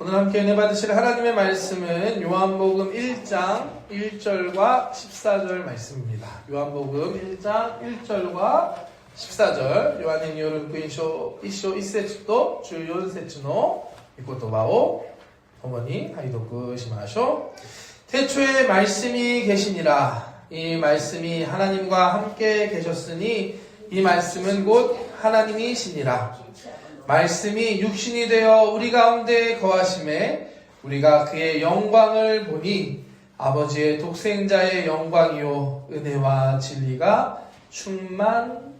오늘 함께 은혜 받으실 하나님의 말씀은 요한복음 1장 1절과 14절 말씀입니다. 요한복음 1장 1절과 14절 ヨハネによる福音書1章1節と14節の御言葉を共に拝読しましょう。태초에 말씀이 계시니라. 이 말씀이 하나님과 함께 계셨으니 이 말씀은 곧 하나님이시니라. 말씀이 육신이 되어 우리 가운데 거하심에 우리가 그의 영광을 보니 아버지의 독생자의 영광이요 은혜와 진리가 충만하더라.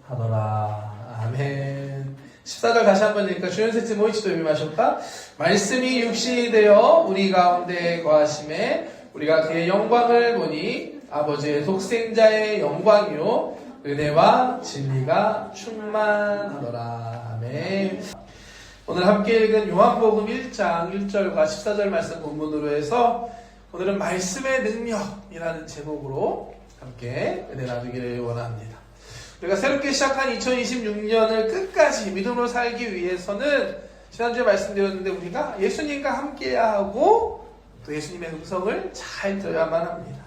아멘. 14절 다시 한번 읽으니까 주연세치 모이치도 읽으마실까? 말씀이 육신이 되어 우리 가운데 거하심에 우리가 그의 영광을 보니 아버지의 독생자의 영광이요 은혜와 진리가 충만하더라. 아멘. 오늘 함께 읽은 요한복음 1장 1절과 14절 말씀 본문으로 해서 오늘은 말씀의 능력이라는 제목으로 함께 은혜 나누기를 원합니다. 우리가 새롭게 시작한 2026년을 끝까지 믿음으로 살기 위해서는 지난주에 말씀드렸는데 우리가 예수님과 함께해야 하고 또 예수님의 음성을 잘 들어야만 합니다.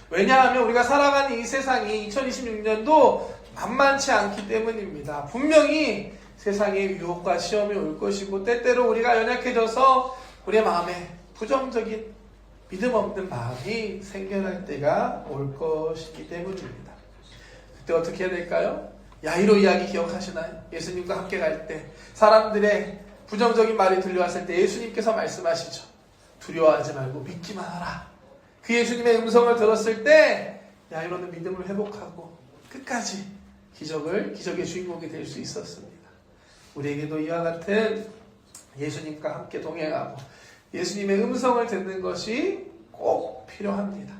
왜냐하면 우리가 살아가는 이 세상이 2026년도 만만치 않기 때문입니다. 분명히 세상에 유혹과 시험이 올 것이고 때때로 우리가 연약해져서 우리의 마음에 부정적인 믿음 없는 마음이 생겨날 때가 올 것이기 때문입니다. 그때 어떻게 해야 될까요? 야이로 이야기 기억하시나요? 예수님과 함께 갈 때 사람들의 부정적인 말이 들려왔을 때 예수님께서 말씀하시죠. 두려워하지 말고 믿기만 하라. 그 예수님의 음성을 들었을 때 야이로는 믿음을 회복하고 끝까지 기적의 주인공이 될 수 있었습니다. 우리에게도 이와 같은 예수님과 함께 동행하고 예수님의 음성을 듣는 것이 꼭 필요합니다.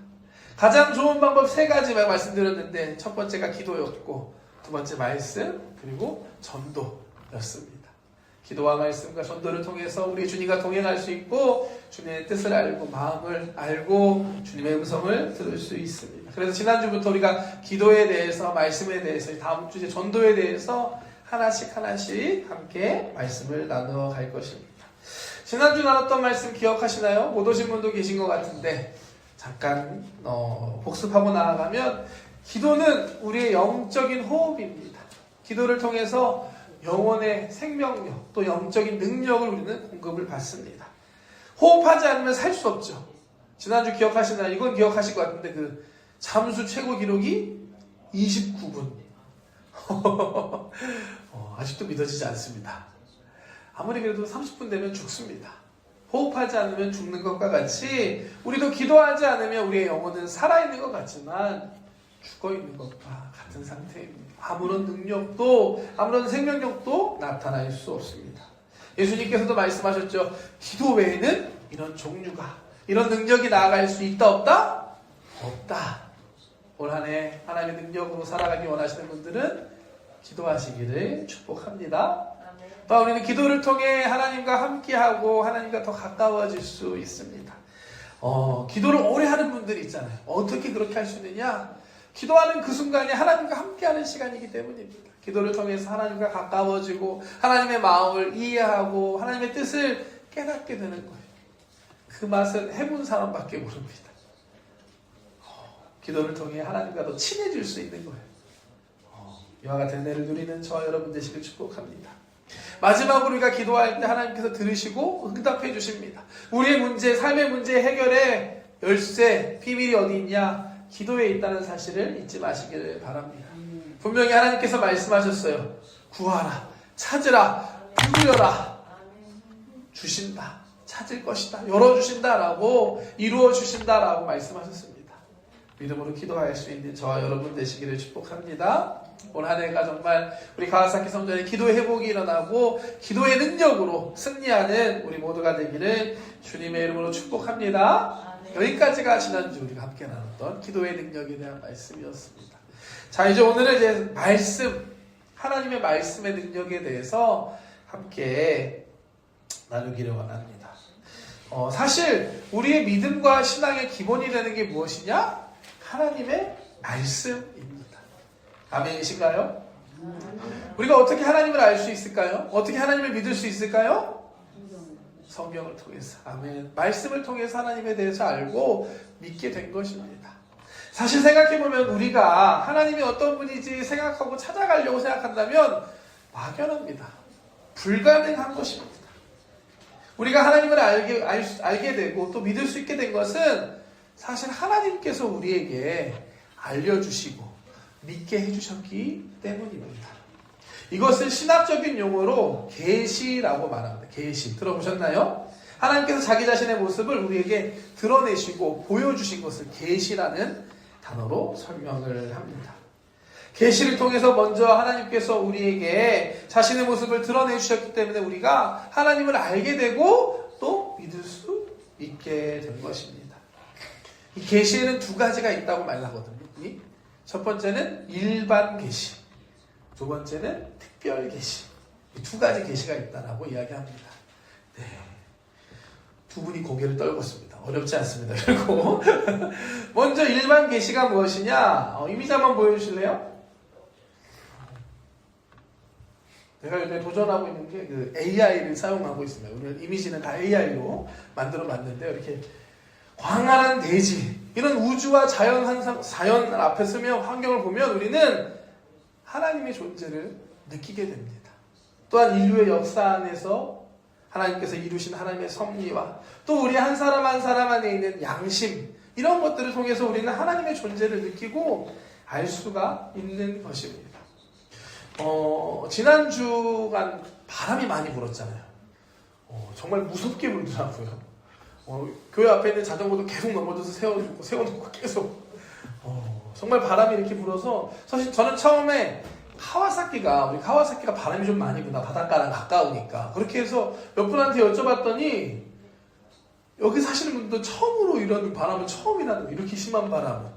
가장 좋은 방법 3가지만 말씀드렸는데 첫 번째가 기도였고 두 번째 말씀 그리고 전도였습니다. 기도와 말씀과 전도를 통해서 우리 주님과 동행할 수 있고 주님의 뜻을 알고 마음을 알고 주님의 음성을 들을 수 있습니다. 그래서 지난주부터 우리가 기도에 대해서 말씀에 대해서 다음 주제 전도에 대해서 하나씩 함께 말씀을 나누어 갈 것입니다. 지난주 나눴던 말씀 기억하시나요? 못 오신 분도 계신 것 같은데 잠깐 복습하고 나아가면 기도는 우리의 영적인 호흡입니다. 기도를 통해서 영혼의 생명력 또 영적인 능력을 우리는 공급을 받습니다. 호흡하지 않으면 살 수 없죠. 지난주 기억하시나요? 이건 기억하실 것 같은데 그 잠수 최고 기록이 29분. 아직도 믿어지지 않습니다. 아무리 그래도 30분 되면 죽습니다. 호흡하지 않으면 죽는 것과 같이 우리도 기도하지 않으면 우리의 영혼은 살아있는 것 같지만 죽어있는 것과 같은 상태입니다. 아무런 능력도 아무런 생명력도 나타날 수 없습니다. 예수님께서도 말씀하셨죠. 기도 외에는 이런 종류가 이런 능력이 나아갈 수 있다 없다? 없다. 올 한 해 하나님의 능력으로 살아가기 원하시는 분들은 기도하시기를 축복합니다. 또 우리는 기도를 통해 하나님과 함께하고 하나님과 더 가까워질 수 있습니다. 기도를 오래 하는 분들이 있잖아요. 어떻게 그렇게 할 수 있느냐? 기도하는 그 순간이 하나님과 함께하는 시간이기 때문입니다. 기도를 통해서 하나님과 가까워지고 하나님의 마음을 이해하고 하나님의 뜻을 깨닫게 되는 거예요. 그 맛은 해본 사람밖에 모릅니다. 기도를 통해 하나님과 더 친해질 수 있는 거예요. 이와 같은 은혜를 누리는 저와 여러분 되시길 축복합니다. 마지막으로 우리가 기도할 때 하나님께서 들으시고 응답해 주십니다. 우리의 문제, 삶의 문제 해결의 열쇠, 비밀이 어디 있냐? 기도에 있다는 사실을 잊지 마시기를 바랍니다. 분명히 하나님께서 말씀하셨어요. 구하라, 찾으라, 부르여라. 주신다, 찾을 것이다, 열어주신다라고 이루어주신다라고 말씀하셨습니다. 믿음으로 기도할 수 있는 저와 여러분 되시기를 축복합니다. 올 한 해가 정말 우리 가와사키 성전에 기도의 회복이 일어나고 기도의 능력으로 승리하는 우리 모두가 되기를 주님의 이름으로 축복합니다. 여기까지가 지난주 우리가 함께 나눴던 기도의 능력에 대한 말씀이었습니다. 자, 이제 오늘은 이제 하나님의 말씀의 능력에 대해서 함께 나누기를 원합니다. 사실 우리의 믿음과 신앙의 기본이 되는 게 무엇이냐? 하나님의 말씀입니다. 아멘이신가요? 우리가 어떻게 하나님을 알 수 있을까요? 어떻게 하나님을 믿을 수 있을까요? 성경을 통해서, 아멘. 말씀을 통해서 하나님에 대해서 알고 믿게 된 것입니다. 사실 생각해보면 우리가 하나님이 어떤 분인지 생각하고 찾아가려고 생각한다면 막연합니다. 불가능한 것입니다. 우리가 하나님을 알게 되고 또 믿을 수 있게 된 것은 사실 하나님께서 우리에게 알려주시고 믿게 해주셨기 때문입니다. 이것을 신학적인 용어로 계시라고 말합니다. 계시. 들어보셨나요? 하나님께서 자기 자신의 모습을 우리에게 드러내시고 보여주신 것을 계시라는 단어로 설명을 합니다. 계시를 통해서 먼저 하나님께서 우리에게 자신의 모습을 드러내 주셨기 때문에 우리가 하나님을 알게 되고 또 믿을 수 있게 된 것입니다. 이 계시에는 두 가지가 있다고 말하거든요. 첫 번째는 일반 계시, 두 번째는 특별 계시. 이 두 가지 계시가 있다라고 이야기합니다. 네. 두 분이 고개를 떨궜습니다. 어렵지 않습니다. 결국 먼저 일반 계시가 무엇이냐? 이미지 한번 보여주실래요? 제가 요새 도전하고 있는 게 그 AI를 사용하고 있습니다. 오늘 이미지는 다 AI로 만들어 봤는데요. 이렇게 광활한 대지, 이런 우주와 자연 앞에 서면 환경을 보면 우리는 하나님의 존재를 느끼게 됩니다. 또한 인류의 역사 안에서 하나님께서 이루신 하나님의 섭리와 또 우리 한 사람 한 사람 안에 있는 양심, 이런 것들을 통해서 우리는 하나님의 존재를 느끼고 알 수가 있는 것입니다. 지난 주간 바람이 많이 불었잖아요. 정말 무섭게 불더라고요. 교회 앞에 있는 자전거도 계속 넘어져서 세워놓고 계속. 정말 바람이 이렇게 불어서, 사실 저는 처음에 우리 카와사키가 바람이 좀 많이 부나, 바닷가랑 가까우니까. 그렇게 해서 몇 분한테 여쭤봤더니, 여기 사시는 분도 처음으로 이런 바람은 처음이라는, 이렇게 심한 바람은.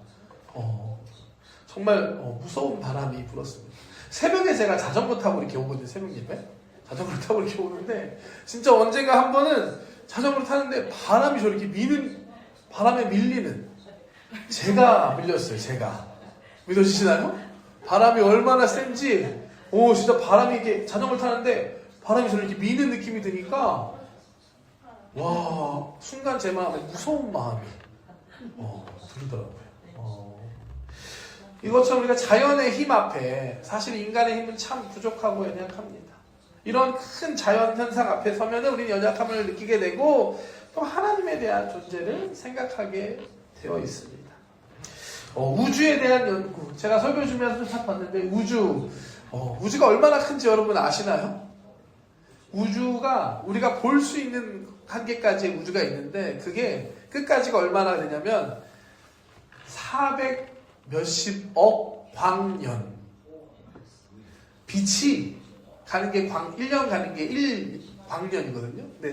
정말 무서운 바람이 불었습니다. 새벽에 제가 자전거 타고 이렇게 오거든요, 새벽 예배. 자전거를 타고 이렇게 오는데, 진짜 언젠가 한 번은 자전거를 타는데 바람이 저렇게 바람에 밀리는, 제가 밀렸어요, 제가. 믿어지시나요? 바람이 얼마나 센지, 진짜 바람이 이렇게 자전거를 타는데 바람이 저렇게 미는 느낌이 드니까, 와, 순간 제 마음에 무서운 마음이 들더라고요. 이것처럼 우리가 자연의 힘 앞에, 사실 인간의 힘은 참 부족하고 연약합니다. 이런 큰 자연 현상 앞에 서면 우리는 연약함을 느끼게 되고 또 하나님에 대한 존재를 생각하게 되어 있습니다. 우주에 대한 연구, 제가 설교 준비하면서 참 봤는데 우주가 얼마나 큰지 여러분 아시나요? 우주가 우리가 볼 수 있는 한계까지의 우주가 있는데 그게 끝까지가 얼마나 되냐면 400 몇십억 광년, 빛이 가는 게 1년 가는 게 1광년이거든요. 네,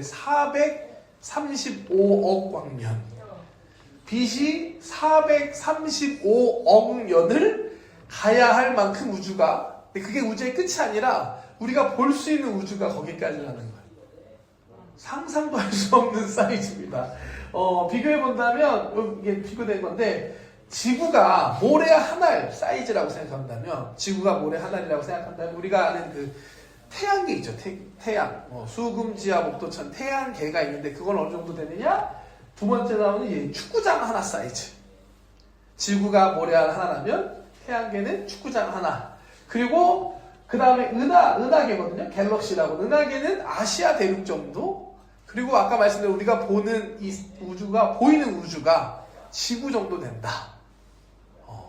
435억 광년. 빛이 435억 년을 가야 할 만큼 우주가, 근데 그게 우주의 끝이 아니라 우리가 볼 수 있는 우주가 거기까지라는 거예요. 상상도 할 수 없는 사이즈입니다. 비교해 본다면, 이게 비교된 건데, 지구가 모래 한 알 사이즈라고 생각한다면, 지구가 모래 한 알이라고 생각한다면, 우리가 아는 그 태양계 있죠. 태양. 수금지와 목도천 태양계가 있는데, 그건 어느 정도 되느냐? 두 번째 나오는 축구장 하나 사이즈. 지구가 모래 하나라면, 태양계는 축구장 하나. 그리고, 그 다음에 은하계거든요. 갤럭시라고. 은하계는 아시아 대륙 정도. 그리고 아까 말씀드린 우리가 보는 이 우주가, 보이는 우주가 지구 정도 된다.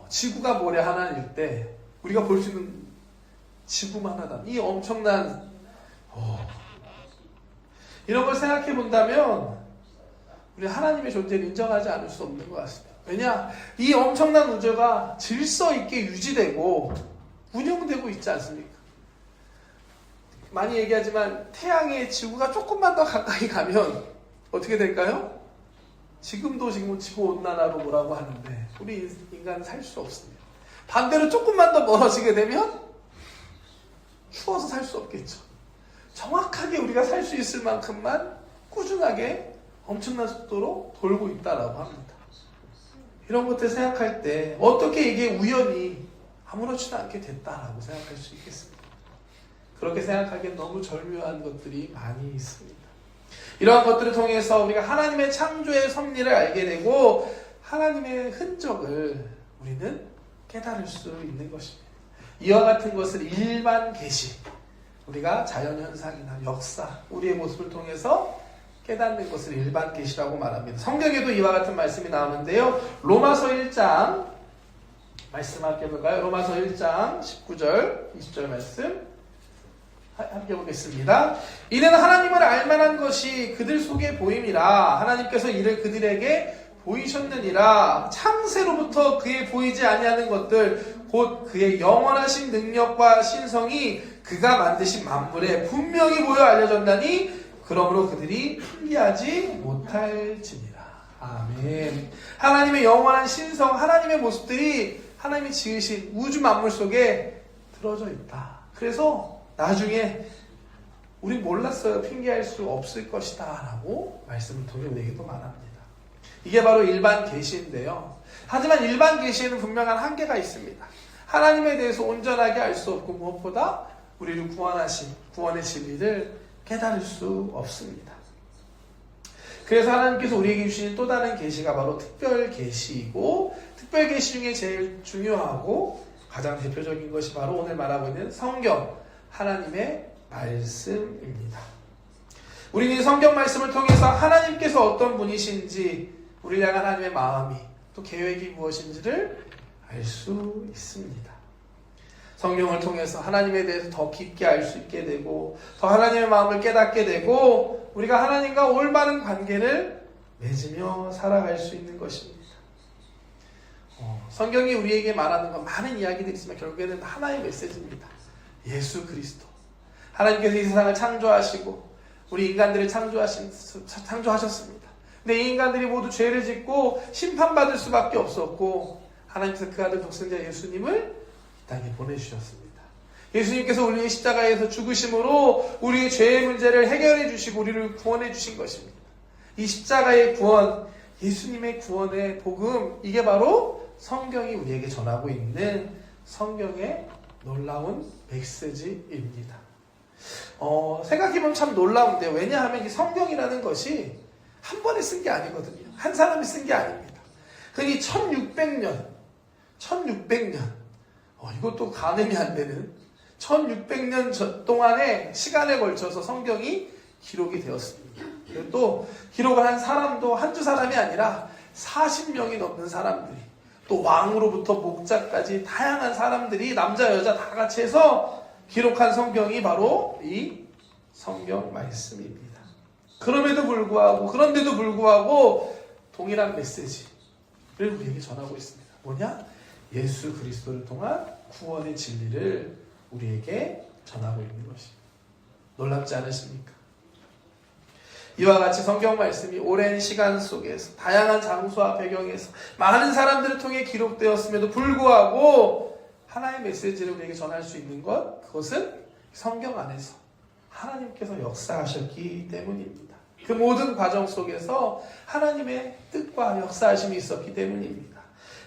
지구가 모래 하나일 때 우리가 볼 수 있는 지구만 하다. 이 엄청난 이런 걸 생각해 본다면 우리 하나님의 존재를 인정하지 않을 수 없는 것 같습니다. 왜냐? 이 엄청난 우주가 질서 있게 유지되고 운영되고 있지 않습니까? 많이 얘기하지만 태양의 지구가 조금만 더 가까이 가면 어떻게 될까요? 지금 지구온난화로 뭐라고 하는데 우리 인간은 살 수 없습니다. 반대로 조금만 더 멀어지게 되면 추워서 살 수 없겠죠. 정확하게 우리가 살 수 있을 만큼만 꾸준하게 엄청난 속도로 돌고 있다라고 합니다. 이런 것들 생각할 때 어떻게 이게 우연히 아무렇지도 않게 됐다라고 생각할 수 있겠습니다. 그렇게 생각하기엔 너무 절묘한 것들이 많이 있습니다. 이러한 것들을 통해서 우리가 하나님의 창조의 섭리를 알게 되고 하나님의 흔적을 우리는 깨달을 수 있는 것입니다. 이와 같은 것을 일반 계시, 우리가 자연현상이나 역사, 우리의 모습을 통해서 깨닫는 것을 일반 계시라고 말합니다. 성경에도 이와 같은 말씀이 나오는데요. 로마서 1장 말씀 함께 볼까요? 로마서 1장 19절, 20절 말씀 함께 보겠습니다. 이는 하나님을 알만한 것이 그들 속에 보임이라 하나님께서 이를 그들에게 보이셨느니라. 창세로부터 그의 보이지 아니하는 것들 곧 그의 영원하신 능력과 신성이 그가 만드신 만물에 분명히 보여 알려졌나니 그러므로 그들이 풀리하지 못할지니라. 아멘. 하나님의 영원한 신성, 하나님의 모습들이 하나님이 지으신 우주 만물 속에 들어져 있다. 그래서 나중에 우리 몰랐어요. 핑계할 수 없을 것이다 라고 말씀을 통해 우리에게도 말합니다. 이게 바로 일반 계시인데요. 하지만 일반 계시에는 분명한 한계가 있습니다. 하나님에 대해서 온전하게 알 수 없고 무엇보다 우리를 구원하신 구원의 진리를 깨달을 수 없습니다. 그래서 하나님께서 우리에게 주신 또 다른 계시가 바로 특별 계시이고 특별 계시 중에 제일 중요하고 가장 대표적인 것이 바로 오늘 말하고 있는 성경, 하나님의 말씀입니다. 우리는 이 성경 말씀을 통해서 하나님께서 어떤 분이신지 우리를 향한 하나님의 마음이 또 계획이 무엇인지를 알 수 있습니다. 성경을 통해서 하나님에 대해서 더 깊게 알 수 있게 되고 더 하나님의 마음을 깨닫게 되고 우리가 하나님과 올바른 관계를 맺으며 살아갈 수 있는 것입니다. 성경이 우리에게 말하는 건 많은 이야기들이 있지만 결국에는 하나의 메시지입니다. 예수 그리스도. 하나님께서 이 세상을 창조하시고 우리 인간들을 창조하셨습니다. 근데 이 인간들이 모두 죄를 짓고 심판받을 수밖에 없었고 하나님께서 그 아들 독생자 예수님을 이 땅에 보내주셨습니다. 예수님께서 우리의 십자가에서 죽으심으로 우리의 죄의 문제를 해결해 주시고 우리를 구원해 주신 것입니다. 이 십자가의 구원, 예수님의 구원의 복음, 이게 바로 성경이 우리에게 전하고 있는 성경의 놀라운 메시지입니다. 생각해보면 참 놀라운데요. 왜냐하면 이 성경이라는 것이 한 번에 쓴 게 아니거든요. 한 사람이 쓴 게 아닙니다. 흔히 1600년 이것도 가늠이 안 되는 1600년 동안의 시간에 걸쳐서 성경이 기록이 되었습니다. 그리고 또 기록을 한 사람도 한두 사람이 아니라 40명이 넘는 사람들이 또 왕으로부터 목자까지 다양한 사람들이 남자 여자 다 같이 해서 기록한 성경이 바로 이 성경 말씀입니다. 그런데도 불구하고 동일한 메시지를 우리에게 전하고 있습니다. 뭐냐? 예수 그리스도를 통한 구원의 진리를 우리에게 전하고 있는 것입니다. 놀랍지 않으십니까? 이와 같이 성경 말씀이 오랜 시간 속에서 다양한 장소와 배경에서 많은 사람들을 통해 기록되었음에도 불구하고 하나의 메시지를 우리에게 전할 수 있는 것, 그것은 성경 안에서 하나님께서 역사하셨기 때문입니다. 그 모든 과정 속에서 하나님의 뜻과 역사하심이 있었기 때문입니다.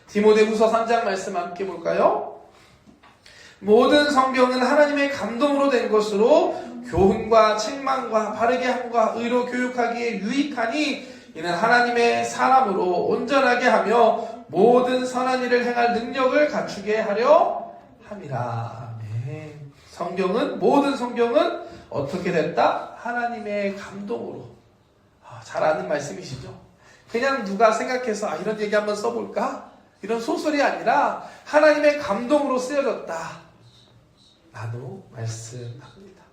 디모데후서 3장 말씀 함께 볼까요? 모든 성경은 하나님의 감동으로 된 것으로 교훈과 책망과 바르게 함과 의로 교육하기에 유익하니 이는 하나님의 사람으로 온전하게 하며 모든 선한 일을 행할 능력을 갖추게 하려 함이라. 아멘. 모든 성경은 어떻게 됐다? 하나님의 감동으로. 잘 아는 말씀이시죠? 그냥 누가 생각해서 이런 얘기 한번 써볼까? 이런 소설이 아니라 하나님의 감동으로 쓰여졌다. 라고 말씀합니다.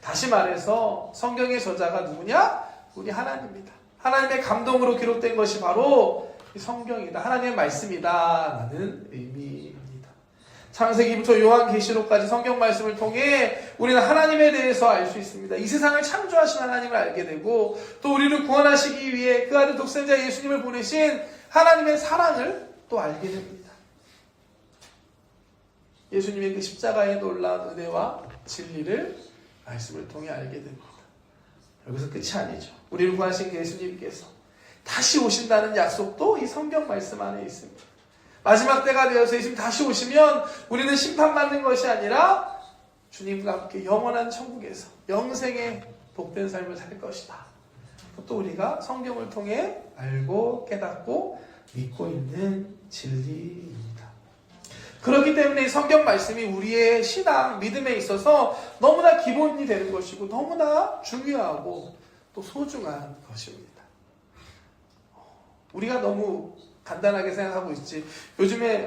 다시 말해서 성경의 저자가 누구냐? 우리 하나님입니다. 하나님의 감동으로 기록된 것이 바로 성경이다. 하나님의 말씀이다. 라는 의미입니다. 창세기부터 요한계시록까지 성경 말씀을 통해 우리는 하나님에 대해서 알 수 있습니다. 이 세상을 창조하신 하나님을 알게 되고 또 우리를 구원하시기 위해 그 아들 독생자 예수님을 보내신 하나님의 사랑을 또 알게 됩니다. 예수님의 그 십자가의 놀라운 은혜와 진리를 말씀을 통해 알게 됩니다. 여기서 끝이 아니죠. 우리를 구하신 그 예수님께서 다시 오신다는 약속도 이 성경 말씀 안에 있습니다. 마지막 때가 되어서 예수님 다시 오시면 우리는 심판받는 것이 아니라 주님과 함께 영원한 천국에서 영생의 복된 삶을 살 것이다. 또 우리가 성경을 통해 알고 깨닫고 믿고 있는 진리입니다. 그렇기 때문에 성경 말씀이 우리의 신앙, 믿음에 있어서 너무나 기본이 되는 것이고 너무나 중요하고 또 소중한 것입니다. 우리가 너무 간단하게 생각하고 있지. 요즘에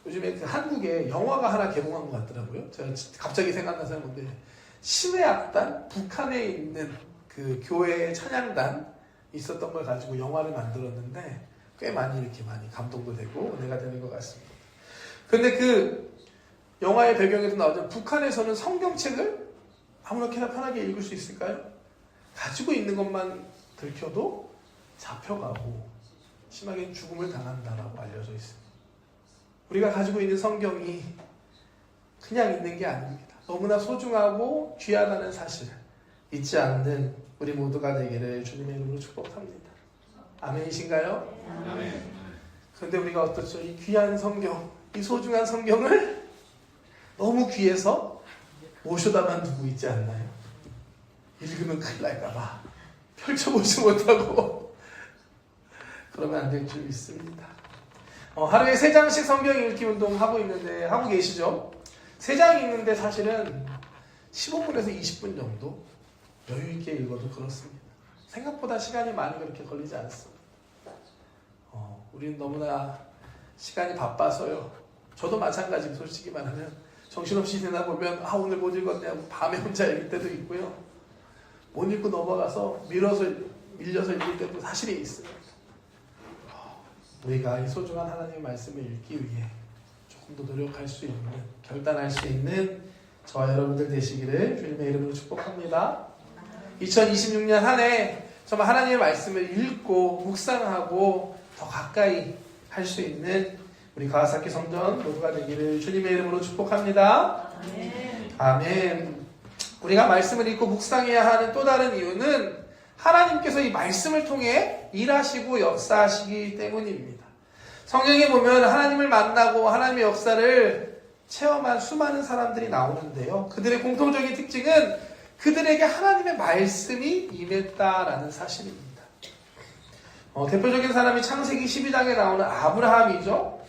그 한국에 영화가 하나 개봉한 것 같더라고요. 제가 갑자기 생각나서 하는데 신의 악단, 북한에 있는 그 교회의 찬양단 있었던 걸 가지고 영화를 만들었는데 꽤 많이 이렇게 많이 감동도 되고 은혜가 되는 것 같습니다. 근데 그 영화의 배경에서 나오죠. 북한에서는 성경책을 아무렇게나 편하게 읽을 수 있을까요? 가지고 있는 것만 들켜도 잡혀가고 심하게 죽음을 당한다라고 알려져 있습니다. 우리가 가지고 있는 성경이 그냥 있는 게 아닙니다. 너무나 소중하고 귀하다는 사실 잊지 않는 우리 모두가 되기를 주님의 이름으로 축복합니다. 아멘이신가요? 아멘. 그런데 우리가 어떻죠? 이 귀한 성경, 이 소중한 성경을 너무 귀해서 모셔다만 두고 있지 않나요? 읽으면 큰일 날까봐 펼쳐보지 못하고 그러면 안 될 줄 믿습니다. 하루에 3장씩 성경 읽기 운동 하고 있는데 하고 계시죠? 3장 읽는데 사실은 15분에서 20분 정도 여유 있게 읽어도 그렇습니다. 생각보다 시간이 많이 그렇게 걸리지 않습니다. 우리는 너무나 시간이 바빠서요. 저도 마찬가지로 솔직히 말하면 정신없이 지내다 보면 오늘 못 읽었네 하고 밤에 혼자 읽을 때도 있고요. 못 읽고 넘어가서 밀려서 읽을 때도 사실이 있습니다. 우리가 이 소중한 하나님의 말씀을 읽기 위해 조금 더 노력할 수 있는, 결단할 수 있는 저와 여러분들 되시기를 주님의 이름으로 축복합니다. 2026년 한 해 정말 하나님의 말씀을 읽고 묵상하고 더 가까이 할 수 있는 우리 가와사키 성전 모두가 되기를 주님의 이름으로 축복합니다. 아멘. 아멘. 우리가 말씀을 읽고 묵상해야 하는 또 다른 이유는 하나님께서 이 말씀을 통해 일하시고 역사하시기 때문입니다. 성경에 보면 하나님을 만나고 하나님의 역사를 체험한 수많은 사람들이 나오는데요. 그들의 공통적인 특징은 그들에게 하나님의 말씀이 임했다라는 사실입니다. 대표적인 사람이 창세기 12장에 나오는 아브라함이죠.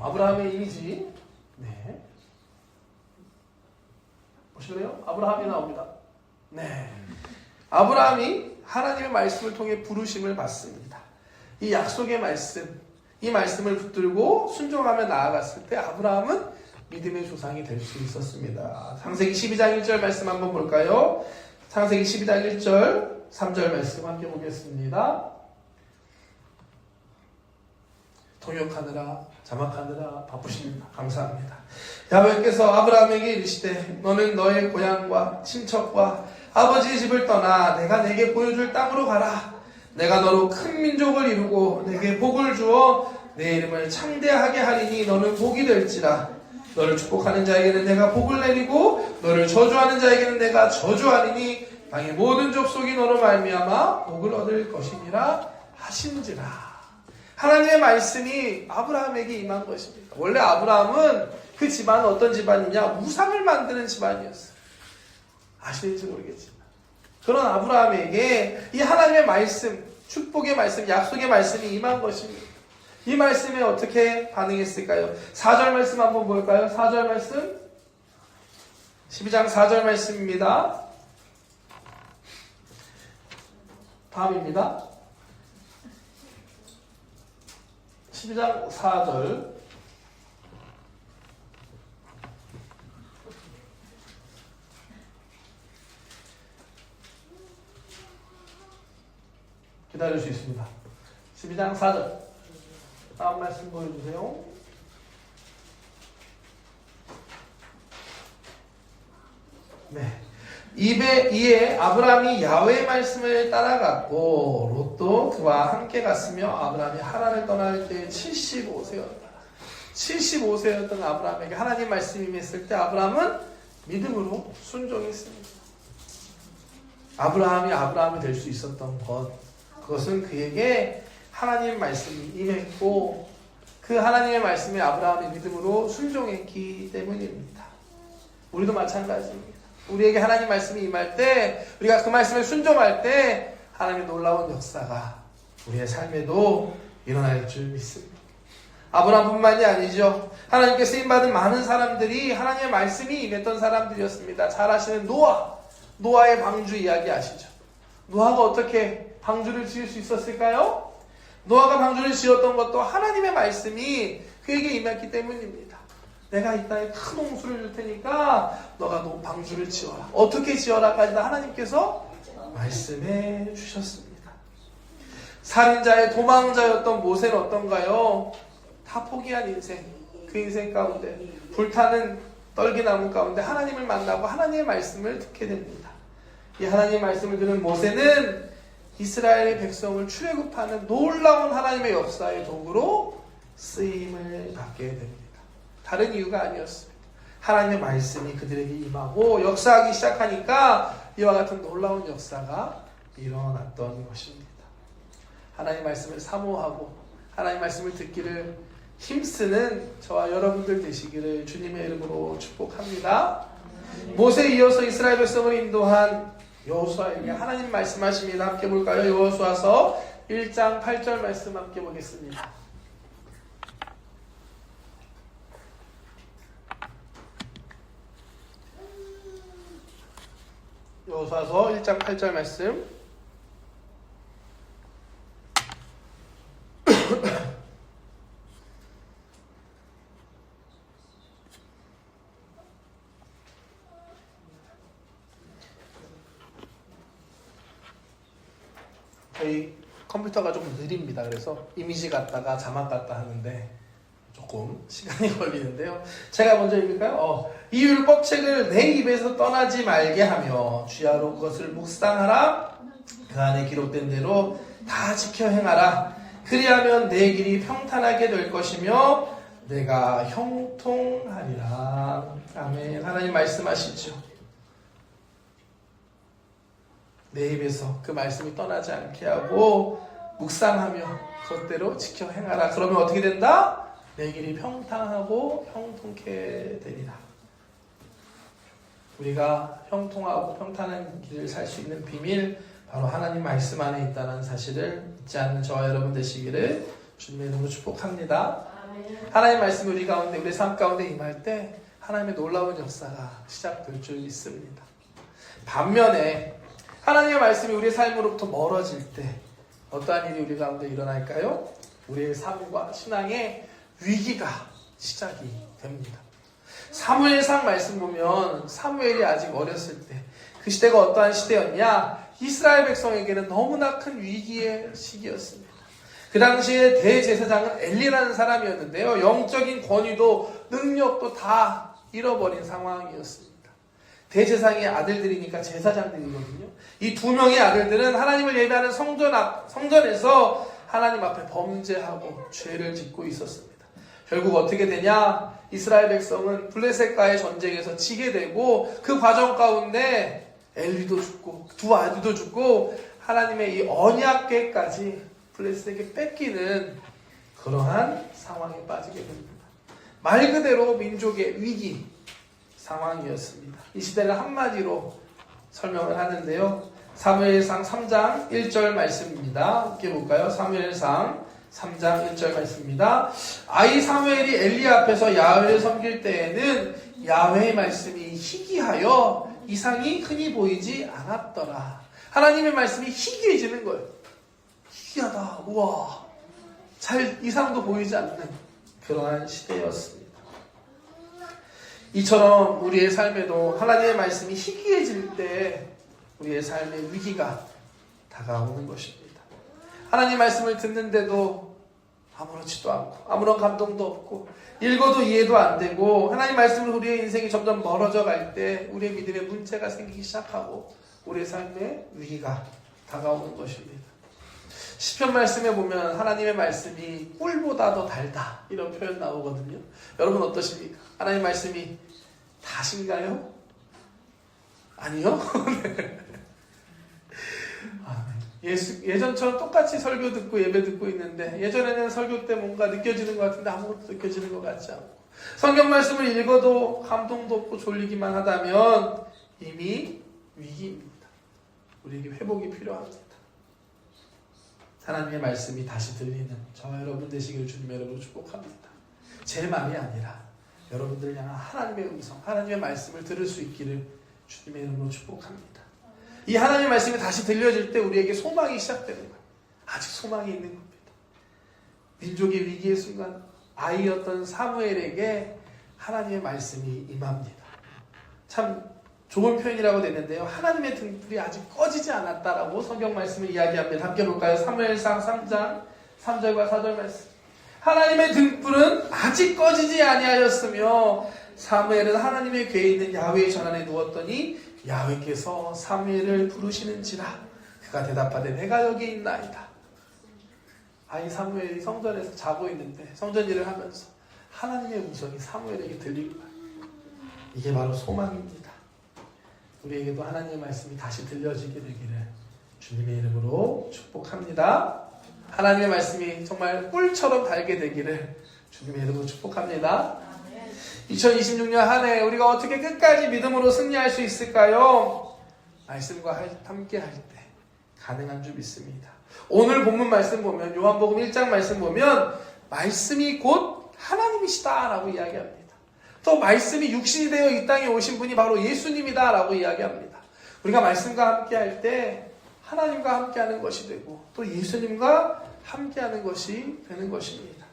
아브라함의 이미지. 네. 보실래요? 아브라함이 나옵니다. 네. 아브라함이 하나님의 말씀을 통해 부르심을 받습니다. 이 약속의 말씀, 이 말씀을 붙들고 순종하며 나아갔을 때 아브라함은 믿음의 조상이 될 수 있었습니다. 창세기 12장 1절 말씀 한번 볼까요? 창세기 12장 1절 3절 말씀 함께 보겠습니다. 통역하느라 자막하느라 바쁘십니다. 감사합니다. 야훼께서 아브라함에게 이르시되 너는 너의 고향과 친척과 아버지의 집을 떠나 내가 내게 보여줄 땅으로 가라. 내가 너로 큰 민족을 이루고 내게 복을 주어 내 이름을 창대하게 하리니 너는 복이 될지라. 너를 축복하는 자에게는 내가 복을 내리고 너를 저주하는 자에게는 내가 저주하리니 땅의 모든 족속이 너로 말미암아 복을 얻을 것이니라 하신지라. 하나님의 말씀이 아브라함에게 임한 것입니다. 원래 아브라함은 그 집안은 어떤 집안이냐? 우상을 만드는 집안이었어요. 아시는지 모르겠지만 그런 아브라함에게 이 하나님의 말씀, 축복의 말씀, 약속의 말씀이 임한 것입니다. 이 말씀에 어떻게 반응했을까요? 4절 말씀 한번 볼까요? 4절 말씀 12장 4절 말씀입니다. 다음입니다. 12장 4절 기다릴 수 있습니다. 12장 4절 다음 말씀 보여주세요. 네. 이에 아브라함이 야훼의 말씀을 따라갔고 롯도 그와 함께 갔으며 아브라함이 하란을 떠날 때 75세였다. 75세였던 아브라함에게 하나님 말씀이 임했을 때 아브라함은 믿음으로 순종했습니다. 아브라함이 될 수 있었던 그것은 그에게 하나님의 말씀이 임했고 그 하나님의 말씀에 아브라함이 믿음으로 순종했기 때문입니다. 우리도 마찬가지입니다. 우리에게 하나님 말씀이 임할 때, 우리가 그 말씀에 순종할 때 하나님의 놀라운 역사가 우리의 삶에도 일어날 줄 믿습니다. 아브라함뿐만이 아니죠. 하나님께 쓰임받은 많은 사람들이 하나님의 말씀이 임했던 사람들이었습니다. 잘 아시는 노아의 방주 이야기 아시죠? 노아가 어떻게 방주를 지을 수 있었을까요? 노아가 방주를 지었던 것도 하나님의 말씀이 그에게 임했기 때문입니다. 내가 이 땅에 큰 홍수를 줄 테니까 너가 방주를 지어라. 어떻게 지어라까지 다 하나님께서 말씀해 주셨습니다. 살인자의 도망자였던 모세는 어떤가요? 다 포기한 인생, 그 인생 가운데 불타는 떨기나무 가운데 하나님을 만나고 하나님의 말씀을 듣게 됩니다. 이 하나님의 말씀을 들은 모세는 이스라엘의 백성을 출애굽하는 놀라운 하나님의 역사의 도구로 쓰임을 받게 됩니다. 다른 이유가 아니었습니다. 하나님의 말씀이 그들에게 임하고 역사하기 시작하니까 이와 같은 놀라운 역사가 일어났던 것입니다. 하나님의 말씀을 사모하고 하나님의 말씀을 듣기를 힘쓰는 저와 여러분들 되시기를 주님의 이름으로 축복합니다. 모세에 이어서 이스라엘 백성을 인도한 여호수아에게 하나님 말씀하십니다. 함께 볼까요? 여호수아서 1장 8절 말씀 함께 보겠습니다. 여호수아서 1장 8절 말씀. 저희 컴퓨터가 조금 느립니다. 그래서 이미지 같다가 자막 같다 하는데 조금 시간이 걸리는데요. 제가 먼저 읽을까요? 이 율법책을 내 입에서 떠나지 말게 하며 주야로 그것을 묵상하라. 그 안에 기록된 대로 다 지켜 행하라. 그리하면 내 길이 평탄하게 될 것이며 내가 형통하리라. 아멘. 하나님 말씀하시죠. 내 입에서 그 말씀이 떠나지 않게 하고 묵상하며 그것대로 지켜 행하라. 그러면 어떻게 된다? 내 길이 평탄하고 형통케 되리라. 우리가 형통하고 평탄한 길을 살 수 있는 비밀, 바로 하나님 말씀 안에 있다는 사실을 잊지 않는 저와 여러분 되시기를 주님의 이름으로 축복합니다. 하나님 말씀이 우리 가운데, 우리 삶 가운데 임할 때 하나님의 놀라운 역사가 시작될 줄 믿습니다. 반면에 하나님의 말씀이 우리의 삶으로부터 멀어질 때 어떠한 일이 우리 가운데 일어날까요? 우리의 삶과 신앙의 위기가 시작이 됩니다. 사무엘상 말씀 보면 사무엘이 아직 어렸을 때 그 시대가 어떠한 시대였냐? 이스라엘 백성에게는 너무나 큰 위기의 시기였습니다. 그 당시에 대제사장은 엘리라는 사람이었는데요. 영적인 권위도 능력도 다 잃어버린 상황이었습니다. 대제사장의 아들들이니까 제사장들이거든요. 이 두 명의 아들들은 하나님을 예배하는 성전에서 하나님 앞에 범죄하고 죄를 짓고 있었습니다. 결국 어떻게 되냐? 이스라엘 백성은 블레셋과의 전쟁에서 지게 되고 그 과정 가운데 엘리도 죽고 두 아들도 죽고 하나님의 이 언약궤까지 블레셋에게 뺏기는 그러한 상황에 빠지게 됩니다. 말 그대로 민족의 위기 상황이었습니다. 이 시대를 한마디로 설명을 하는데요. 사무엘상 3장 1절 말씀입니다. 함께 볼까요? 사무엘상 3장 1절 말씀입니다. 아이 사무엘이 엘리 앞에서 야훼를 섬길 때에는 야훼의 말씀이 희귀하여 이상이 흔히 보이지 않았더라. 하나님의 말씀이 희귀해지는 거예요. 희귀하다. 우와. 잘 이상도 보이지 않는 그러한 시대였습니다. 이처럼 우리의 삶에도 하나님의 말씀이 희귀해질 때 우리의 삶의 위기가 다가오는 것입니다. 하나님 말씀을 듣는데도 아무렇지도 않고 아무런 감동도 없고 읽어도 이해도 안 되고 하나님 말씀으로 우리의 인생이 점점 멀어져 갈 때 우리의 믿음에 문제가 생기기 시작하고 우리의 삶에 위기가 다가오는 것입니다. 시편 말씀에 보면 하나님의 말씀이 꿀보다 더 달다 이런 표현 나오거든요. 여러분 어떠십니까? 하나님 말씀이 다신가요? 아니요? 네. 예전처럼 똑같이 설교 듣고 예배 듣고 있는데 예전에는 설교 때 뭔가 느껴지는 것 같은데 아무것도 느껴지는 것 같지 않고 성경 말씀을 읽어도 감동도 없고 졸리기만 하다면 이미 위기입니다. 우리에게 회복이 필요합니다. 하나님의 말씀이 다시 들리는 저와 여러분 되시기를 주님의 이름으로 축복합니다. 제 말이 아니라 여러분들을 향한 하나님의 음성, 하나님의 말씀을 들을 수 있기를 주님의 이름으로 축복합니다. 이 하나님의 말씀이 다시 들려질 때 우리에게 소망이 시작되는 거예요. 아직 소망이 있는 겁니다. 민족의 위기의 순간 아이였던 사무엘에게 하나님의 말씀이 임합니다. 참 좋은 표현이라고 됐는데요. 하나님의 등불이 아직 꺼지지 않았다라고 성경 말씀을 이야기합니다. 함께 볼까요? 사무엘상 3장 3절과 4절 말씀. 하나님의 등불은 아직 꺼지지 아니하였으며 사무엘은 하나님의 궤에 있는 야훼의 전안에 누웠더니 야훼께서 사무엘을 부르시는지라 그가 대답하되 내가 여기 있나이다. 아이 사무엘이 성전에서 자고 있는데 성전 일을 하면서 하나님의 음성이 사무엘에게 들린 거예요. 이게 바로 소망입니다. 우리에게도 하나님의 말씀이 다시 들려지게 되기를 주님의 이름으로 축복합니다. 하나님의 말씀이 정말 꿀처럼 달게 되기를 주님의 이름으로 축복합니다. 2026년 한 해 우리가 어떻게 끝까지 믿음으로 승리할 수 있을까요? 말씀과 함께 할 때 가능한 줄 믿습니다. 오늘 본문 말씀 보면 요한복음 1장 말씀 보면 말씀이 곧 하나님이시다 라고 이야기합니다. 또 말씀이 육신이 되어 이 땅에 오신 분이 바로 예수님이다 라고 이야기합니다. 우리가 말씀과 함께 할 때 하나님과 함께하는 것이 되고 또 예수님과 함께하는 것이 되는 것입니다.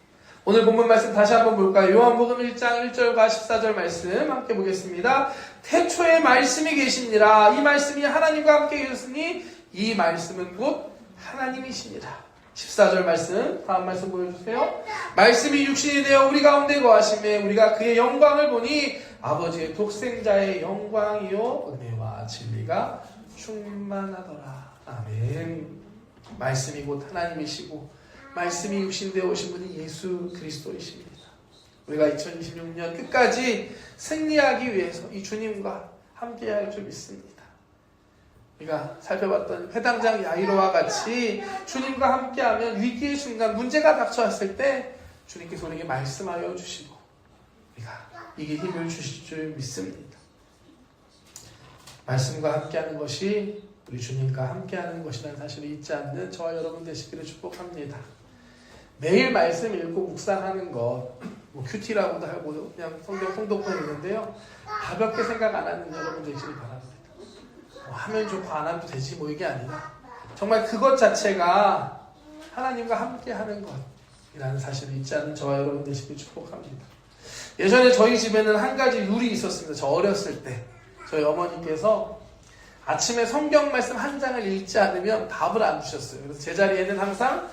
오늘 본문 말씀 다시 한번 볼까요? 요한복음 1장 1절과 14절 말씀 함께 보겠습니다. 태초에 말씀이 계시니라. 이 말씀이 하나님과 함께 계셨으니 이 말씀은 곧 하나님이시니라. 14절 말씀 다음 말씀 보여주세요. 말씀이 육신이 되어 우리 가운데 거하심에 우리가 그의 영광을 보니 아버지의 독생자의 영광이요 은혜와 진리가 충만하더라. 아멘. 말씀이 곧 하나님이시고 말씀이 육신되어 오신 분이 예수 그리스도이십니다. 우리가 2026년 끝까지 승리하기 위해서 이 주님과 함께할 줄 믿습니다. 우리가 살펴봤던 회당장 야이로와 같이 주님과 함께하면 위기의 순간 문제가 닥쳐왔을 때 주님께서 우리에게 말씀하여 주시고 우리가 이게 힘을 주실 줄 믿습니다. 말씀과 함께하는 것이 우리 주님과 함께하는 것이라는 사실을 잊지 않는 저와 여러분 되시기를 축복합니다. 매일 말씀 읽고 묵상하는 것, 큐티라고도 하고 그냥 성경 통독도 있는데요. 가볍게 생각 안 하는 여러분 되시길 바랍니다. 하면 좋고 안 하면 되지 뭐 이게 아니라 정말 그것 자체가 하나님과 함께하는 것이라는 사실을 잊지 않는 저와 여러분 되시길 축복합니다. 예전에 저희 집에는 한 가지 룰이 있었습니다. 저 어렸을 때 저희 어머니께서 아침에 성경 말씀 한 장을 읽지 않으면 밥을 안 주셨어요. 그래서 제 자리에는 항상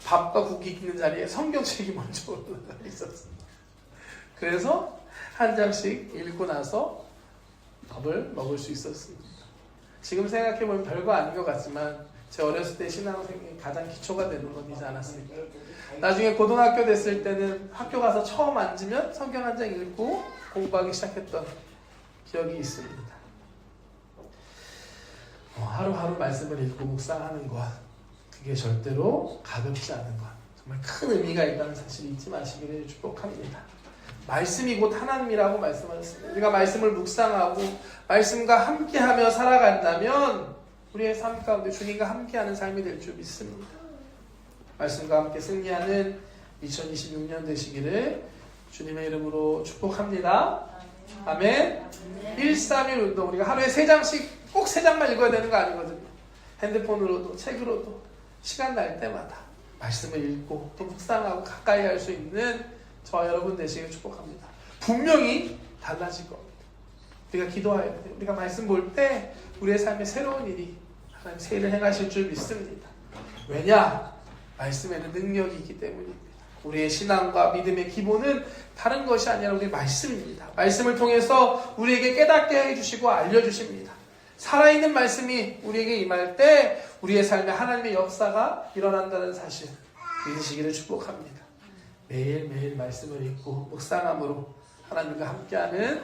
밥과 국이 있는 자리에 성경책이 먼저 올라가 있었습니다. 그래서 한 장씩 읽고 나서 밥을 먹을 수 있었습니다. 지금 생각해보면 별거 아닌 것 같지만 제 어렸을 때 신앙생활이 가장 기초가 되는 것이지 않았습니까? 나중에 고등학교 됐을 때는 학교 가서 처음 앉으면 성경 한 장 읽고 공부하기 시작했던 기억이 있습니다. 하루하루 말씀을 읽고 묵상하는 것, 그게 절대로 가볍지 않은 것, 정말 큰 의미가 있다는 사실을 잊지 마시기를 축복합니다. 말씀이 곧 하나님이라고 말씀하셨습니다. 우리가 말씀을 묵상하고 말씀과 함께하며 살아간다면 우리의 삶 가운데 주님과 함께하는 삶이 될 줄 믿습니다. 말씀과 함께 승리하는 2026년 되시기를 주님의 이름으로 축복합니다. 아멘. 131 운동, 우리가 하루에 3장씩 꼭 3장만 읽어야 되는 거 아니거든요. 핸드폰으로도 책으로도 시간 날 때마다 말씀을 읽고 또 묵상하고 가까이 할 수 있는 저와 여러분 되시길 축복합니다. 분명히 달라질 겁니다. 우리가 기도해야 돼요. 우리가 말씀 볼 때 우리의 삶에 새로운 일이 하나님 새 일을 행하실 줄 믿습니다. 왜냐? 말씀에는 능력이 있기 때문입니다. 우리의 신앙과 믿음의 기본은 다른 것이 아니라 우리의 말씀입니다. 말씀을 통해서 우리에게 깨닫게 해주시고 알려주십니다. 살아있는 말씀이 우리에게 임할 때 우리의 삶에 하나님의 역사가 일어난다는 사실 믿으시기를 축복합니다. 매일매일 말씀을 읽고 묵상함으로 하나님과 함께하는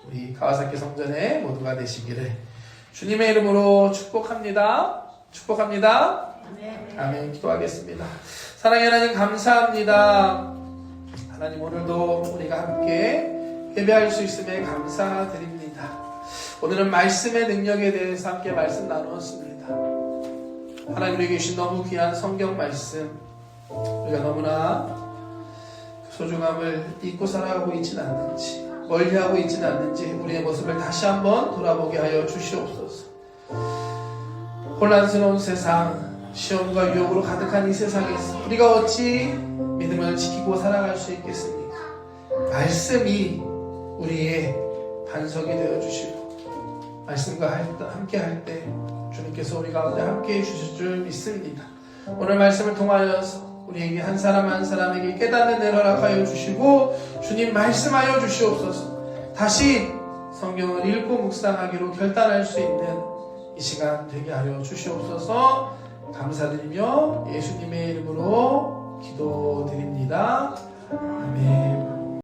우리 가와사키 성전의 모두가 되시기를 주님의 이름으로 축복합니다. 축복합니다. 아멘. 기도하겠습니다. 사랑의 하나님 감사합니다. 하나님 오늘도 우리가 함께 예배할 수 있음에 감사드립니다. 오늘은 말씀의 능력에 대해서 함께 말씀 나누었습니다. 하나님 우리에게 주신 너무 귀한 성경 말씀, 우리가 너무나 소중함을 잊고 살아가고 있지는 않는지, 멀리하고 있지는 않는지 우리의 모습을 다시 한번 돌아보게 하여 주시옵소서. 혼란스러운 세상, 시험과 유혹으로 가득한 이 세상에서 우리가 어찌 믿음을 지키고 살아갈 수 있겠습니까? 말씀이 우리의 반석이 되어주시고 말씀과 함께 할 때 주님께서 우리 가운데 함께 해주실 줄 믿습니다. 오늘 말씀을 통하여서 우리에게 한 사람 한 사람에게 깨닫는 늘 허락하여 주시고 주님 말씀하여 주시옵소서. 다시 성경을 읽고 묵상하기로 결단할 수 있는 이 시간 되게 하려 주시옵소서. 감사드리며 예수님의 이름으로 기도드립니다. 아멘.